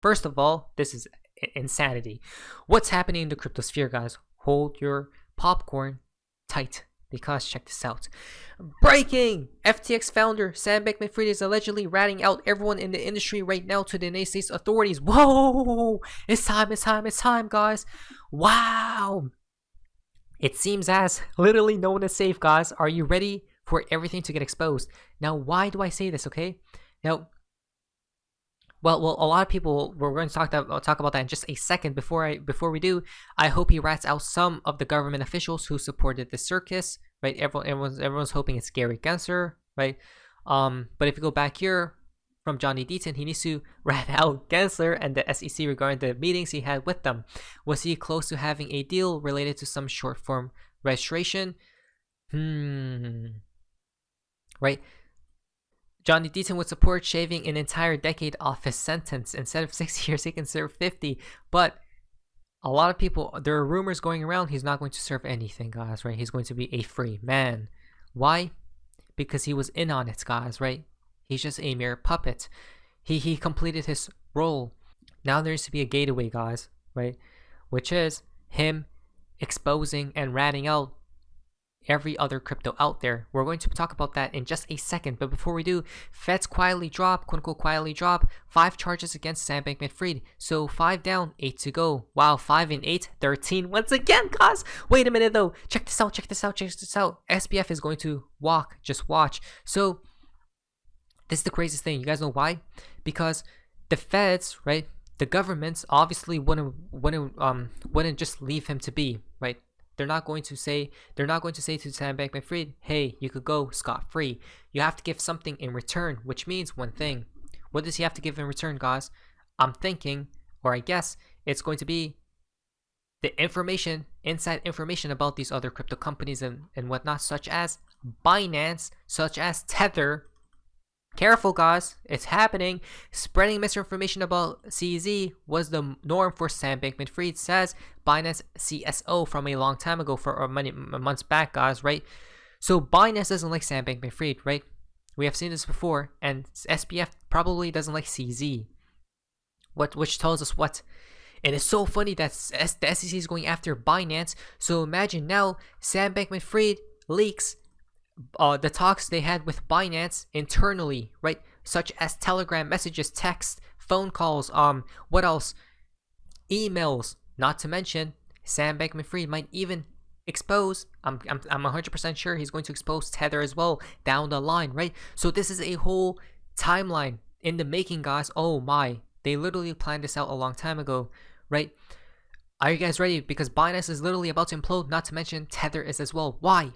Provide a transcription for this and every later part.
First of all, this is insanity. What's happening in the crypto sphere, guys? Hold your popcorn tight, because check this out. Breaking! FTX founder Sam Bankman-Fried is allegedly ratting out everyone in the industry right now to the United States authorities. Whoa! It's time, guys. Wow! It seems as literally no one is safe, guys. Are you ready for everything to get exposed? Now, why do I say this, okay? Now, well, a lot of people, we're going to talk about that in just a second. Before we do, I hope he rats out some of the government officials who supported this circus, right? Everyone's hoping it's Gary Gensler, right? But if you go back here from Johnny Deaton, he needs to rat out Gensler and the SEC regarding the meetings he had with them. Was he close to having a deal related to some short form registration? Right? Johnny Deaton would support shaving an entire decade off his sentence. Instead of 6 years, he can serve 50. But a lot of people, there are rumors going around he's not going to serve anything, guys, right? He's going to be a free man. Why? Because he was in on it, guys, right? He's just a mere puppet. He completed his role. Now there needs to be a gateway, guys, right? Which is him exposing and ratting out every other crypto out there. We're going to talk about that in just a second, but before we do, Feds quietly drop, quote unquote quietly drop, 5 charges against Sam Bankman-Fried. So 5 down, 8 to go. Wow, 5 and 8, 13 once again, guys. Wait a minute though. Check this out. SBF is going to walk. Just watch. So this is the craziest thing. You guys know why? Because the Feds, right? The governments obviously wouldn't just leave him to be, right? They're not going to say to Sam Bankman-Fried, hey, you could go scot-free. You have to give something in return, which means one thing. What does he have to give in return, guys? I'm thinking, or I guess, it's going to be the information, inside information about these other crypto companies and whatnot, such as Binance, such as Tether. Careful, guys, it's happening. Spreading misinformation about CZ was the norm for Sam Bankman-Fried, says Binance CSO from a long time ago, for many months back, guys, right? So Binance doesn't like Sam Bankman-Fried, right? We have seen this before, and SBF probably doesn't like CZ. Which tells us what? And it's so funny that the SEC is going after Binance. So imagine now Sam Bankman-Fried leaks the talks they had with Binance internally, right? Such as Telegram messages, text, phone calls, what else? Emails. Not to mention, Sam Bankman-Fried might even expose, I'm 100% sure he's going to expose Tether as well down the line, right? So this is a whole timeline in the making, guys. Oh my, they literally planned this out a long time ago, right? Are you guys ready? Because Binance is literally about to implode, not to mention Tether is as well. Why?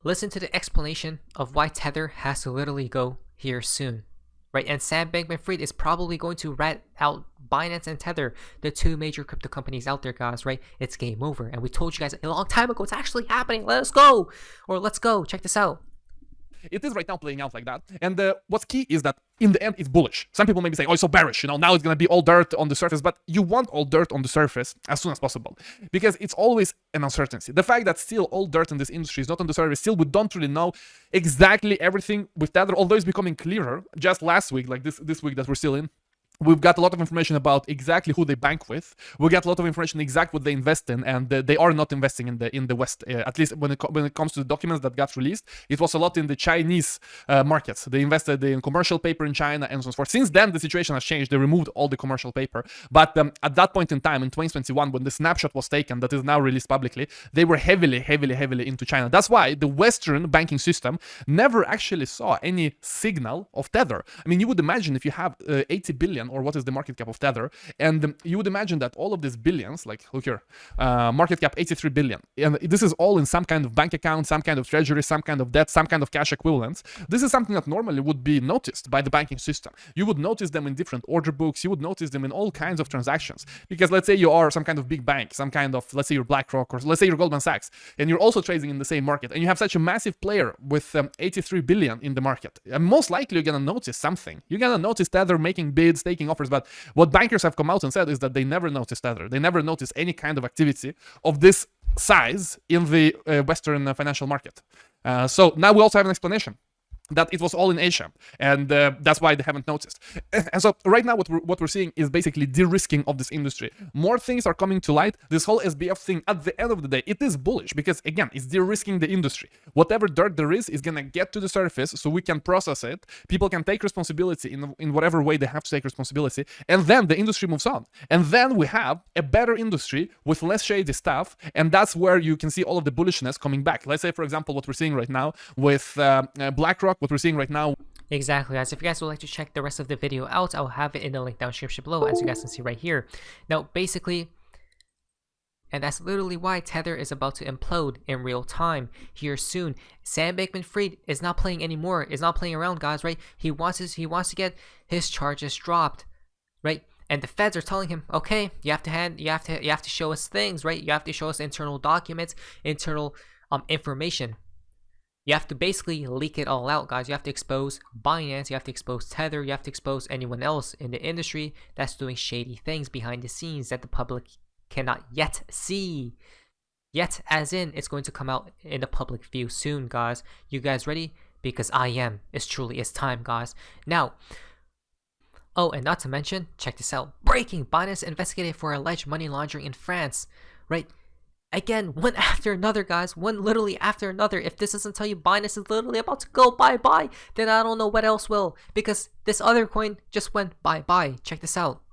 Listen to the explanation of why Tether has to literally go here soon, right? And Sam Bankman-Fried is probably going to rat out Binance and Tether, the 2 major crypto companies out there, guys, right? It's game over. And we told you guys a long time ago, it's actually happening. Let's go. Or let's go. Check this out. It is right now playing out like that. And what's key is that in the end, it's bullish. Some people may be saying, oh, it's so bearish, now it's going to be all dirt on the surface. But you want all dirt on the surface as soon as possible, because it's always an uncertainty. The fact that still all dirt in this industry is not on the surface, still we don't really know exactly everything with Tether, although it's becoming clearer. Just last week, like this week that we're still in, we've got a lot of information about exactly who they bank with. We got a lot of information exactly what they invest in, and they are not investing in the West. At least when it comes to the documents that got released, it was a lot in the Chinese markets. They invested in commercial paper in China and so forth. Since then, the situation has changed. They removed all the commercial paper. But at that point in time, in 2021, when the snapshot was taken, that is now released publicly, they were heavily into China. That's why the Western banking system never actually saw any signal of Tether. I mean, you would imagine if you have 80 billion, or what is the market cap of Tether, and you would imagine that all of these billions, like look here, market cap 83 billion, and this is all in some kind of bank account, some kind of treasury, some kind of debt, some kind of cash equivalents. This is something that normally would be noticed by the banking system. You would notice them in different order books, you would notice them in all kinds of transactions, because let's say you are some kind of big bank, some kind of, let's say you're BlackRock, or let's say you're Goldman Sachs, and you're also trading in the same market, and you have such a massive player with 83 billion in the market, and most likely you're gonna notice something. You're gonna notice Tether making bids, taking offers. But what bankers have come out and said is that they never noticed Tether. They never noticed any kind of activity of this size in the Western financial market. So now we also have an explanation. that it was all in Asia, and that's why they haven't noticed. And so right now what we're seeing is basically de-risking of this industry. More things are coming to light. This whole SBF thing, at the end of the day, it is bullish because, again, it's de-risking the industry. Whatever dirt there is gonna get to the surface so we can process it. People can take responsibility in whatever way they have to take responsibility, and then the industry moves on. And then we have a better industry with less shady stuff, and that's where you can see all of the bullishness coming back. Let's say, for example, what we're seeing right now with BlackRock, what we're seeing right now. Exactly, guys. If you guys would like to check the rest of the video out, I'll have it in the link down description below, as you guys can see right here. Now, basically, and that's literally why Tether is about to implode in real time here soon. Sam Bankman-Fried is not playing anymore. Is not playing around, guys. Right? He wants to get his charges dropped, right? And the feds are telling him, okay, you have to show us things, right? You have to show us internal documents, internal information. You have to basically leak it all out, guys. You have to expose Binance, you have to expose Tether, you have to expose anyone else in the industry that's doing shady things behind the scenes that the public cannot yet see. Yet, as in, it's going to come out in the public view soon, guys. You guys ready? Because I am. It's time, guys. Now, oh, and not to mention, check this out. Breaking! Binance investigated for alleged money laundering in France, right? Again, one after another, guys. One literally after another. If this doesn't tell you Binance is literally about to go bye-bye, then I don't know what else will. Because this other coin just went bye-bye. Check this out.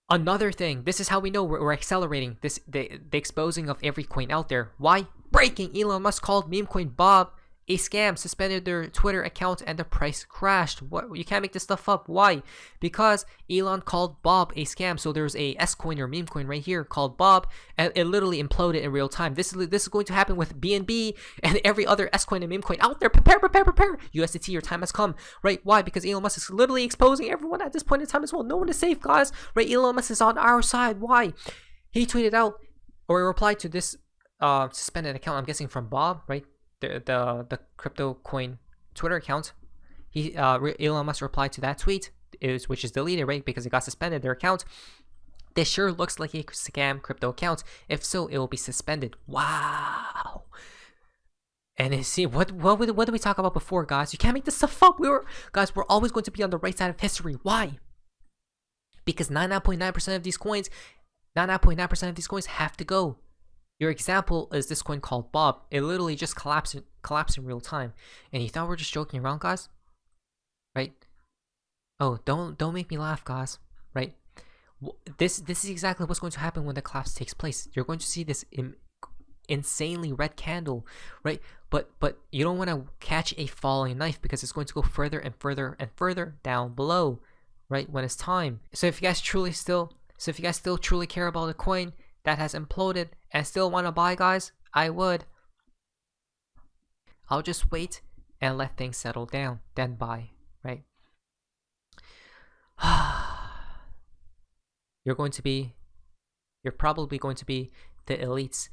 Another thing. This is how we know we're accelerating the exposing of every coin out there. Why? Breaking! Elon Musk called meme coin Bob a scam, suspended their Twitter account, and the price crashed. What? You can't make this stuff up. Why? Because Elon called Bob a scam. So there's a S coin or meme coin right here called Bob, and it literally imploded in real time. This is going to happen with BNB and every other S coin and meme coin out there. Prepare. USDT, your time has come. Right? Why? Because Elon Musk is literally exposing everyone at this point in time as well. No one is safe, guys. Right? Elon Musk is on our side. Why? He tweeted out or replied to this suspended account. I'm guessing from Bob, right? The crypto coin Twitter account. Elon Musk replied to that tweet, which is deleted, right? Because it got suspended, their account. This sure looks like a scam crypto account. If so, it will be suspended. Wow. And see, what did we talk about before, guys? You can't make this stuff up. We're always going to be on the right side of history. Why? Because 99.9% of these coins, 99.9% of these coins have to go. Your example is this coin called Bob. It literally just collapsed in real time. And you thought we're just joking around, guys? Right? Oh, don't make me laugh, guys. Right? This is exactly what's going to happen when the collapse takes place. You're going to see this insanely red candle, right? But you don't want to catch a falling knife because it's going to go further and further and further down below, right? When it's time. So if you guys still truly care about the coin that has imploded and still want to buy, guys, I would. I'll just wait and let things settle down, then buy, right? You're probably going to be the elites,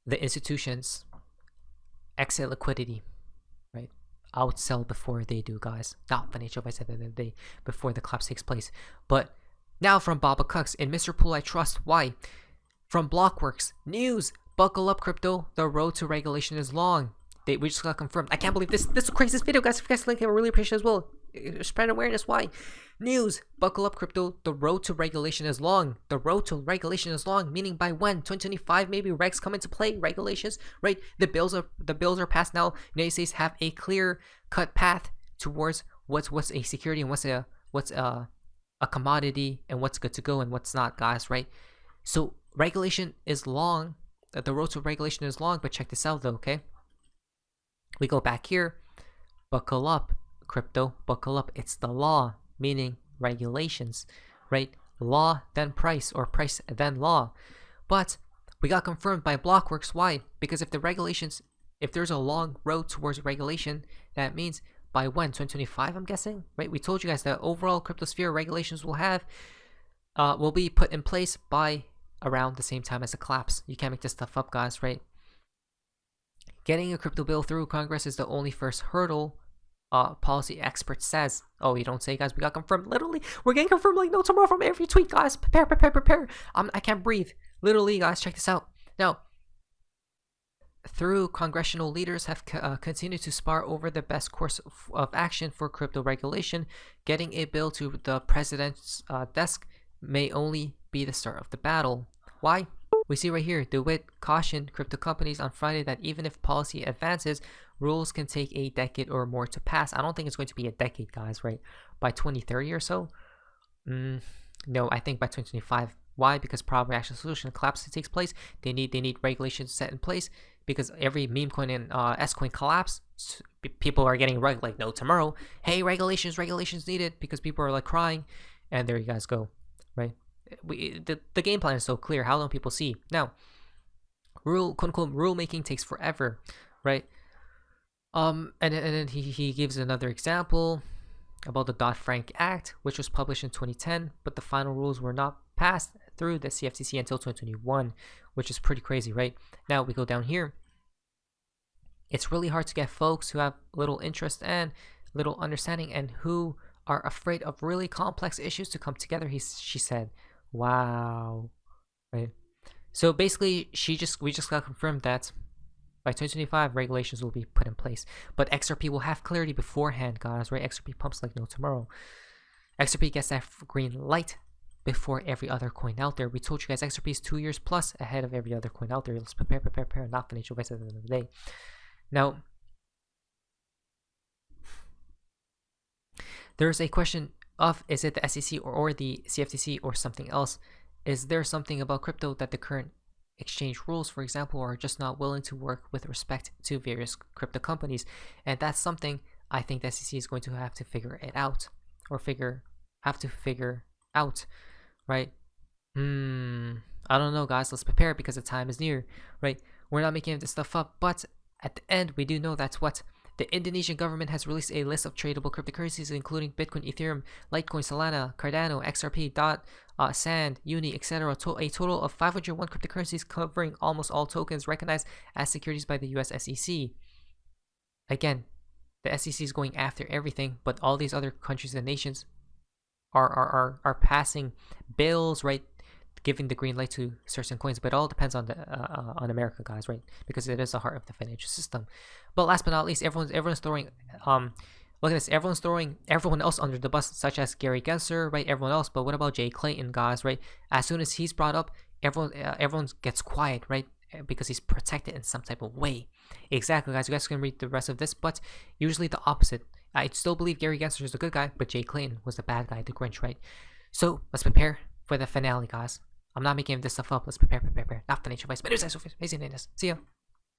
the institutions, exit liquidity, right? Outsell before they do, guys. Not financial advice at the end of the day, before the collapse takes place. But now from Baba Cucks, in Mr. Pool I trust. Why? From Blockworks, news. Buckle up, crypto. The road to regulation is long. We just got confirmed. I can't believe this will crazy this video, guys. If you guys link it, I really appreciate it as well. Spread awareness. Why? News. Buckle up, crypto. The road to regulation is long. The road to regulation is long. Meaning by when? 2025 maybe regs come into play. Regulations, right? The bills are passed now. United States have a clear cut path towards what's a security and what's a commodity and what's good to go and what's not, guys, right? So regulation is long. The road to regulation is long, but check this out though, okay? We go back here. Buckle up, crypto. Buckle up. It's the law, meaning regulations, right? Law then price, or price then law. But we got confirmed by Blockworks. Why? Because if there's a long road towards regulation, that means by when? 2025, I'm guessing, right? We told you guys that overall cryptosphere regulations will be put in place by around the same time as the collapse. You can't make this stuff up, guys, right? Getting a crypto bill through Congress is the only first hurdle, policy expert says. Oh, you don't say, guys. We got confirmed. Literally, we're getting confirmed like no tomorrow from every tweet, guys. Prepare. I can't breathe. Literally, guys, check this out. Now, through congressional leaders have continued to spar over the best course of action for crypto regulation, getting a bill to the president's desk may only be the start of the battle. Why? We see right here, DeWitt cautioned crypto companies on Friday that even if policy advances, rules can take a decade or more to pass. I don't think it's going to be a decade, guys, right? By 2030 or so? No, I think by 2025. Why? Because problem reaction solution collapse takes place. They need regulations set in place, because every meme coin and S coin collapse, people are getting like no tomorrow. Hey, regulations needed, because people are like crying, and there you guys go, right? The game plan is so clear. How don't people see? Now, quote unquote rulemaking takes forever, right? And then he gives another example about the Dodd-Frank Act, which was published in 2010, but the final rules were not passed through the CFTC until 2021, which is pretty crazy, right? Now we go down here. It's really hard to get folks who have little interest and little understanding and who are afraid of really complex issues to come together, she said. Wow. Right. So basically, we just got confirmed that by 2025, regulations will be put in place. But XRP will have clarity beforehand, guys, right? XRP pumps like no tomorrow. XRP gets that green light before every other coin out there. We told you guys XRP is 2 years plus ahead of every other coin out there. Let's prepare, not financial advice at the end of the day. Now, there's a question of, is it the SEC or the CFTC or something else? Is there something about crypto that the current exchange rules, for example, are just not willing to work with respect to various crypto companies? And that's something I think the SEC is going to have to figure it out, or figure out, right? I don't know, guys. Let's prepare, because the time is near, right? We're not making this stuff up, but at the end, we do know that's what the Indonesian government has released a list of tradable cryptocurrencies, including Bitcoin, Ethereum, Litecoin, Solana, Cardano, XRP, DOT, Sand, Uni, etc. A total of 501 cryptocurrencies covering almost all tokens recognized as securities by the US SEC. Again, the SEC is going after everything, but all these other countries and nations are passing bills, right, giving the green light to certain coins. But it all depends on America, guys, right? Because it is the heart of the financial system. But last but not least, everyone's throwing look at this, everyone's throwing everyone else under the bus, such as Gary Gensler, right? Everyone else. But what about Jay Clayton, guys, right? As soon as he's brought up, everyone gets quiet, right? Because he's protected in some type of way. Exactly, guys. You guys can read the rest of this, but usually the opposite. I still believe Gary Gensler is a good guy, but Jay Clayton was the bad guy, the Grinch, right? So let's prepare for the finale, guys. I'm not making this stuff up. Let's prepare. Not financial advice, but it's amazing. See ya.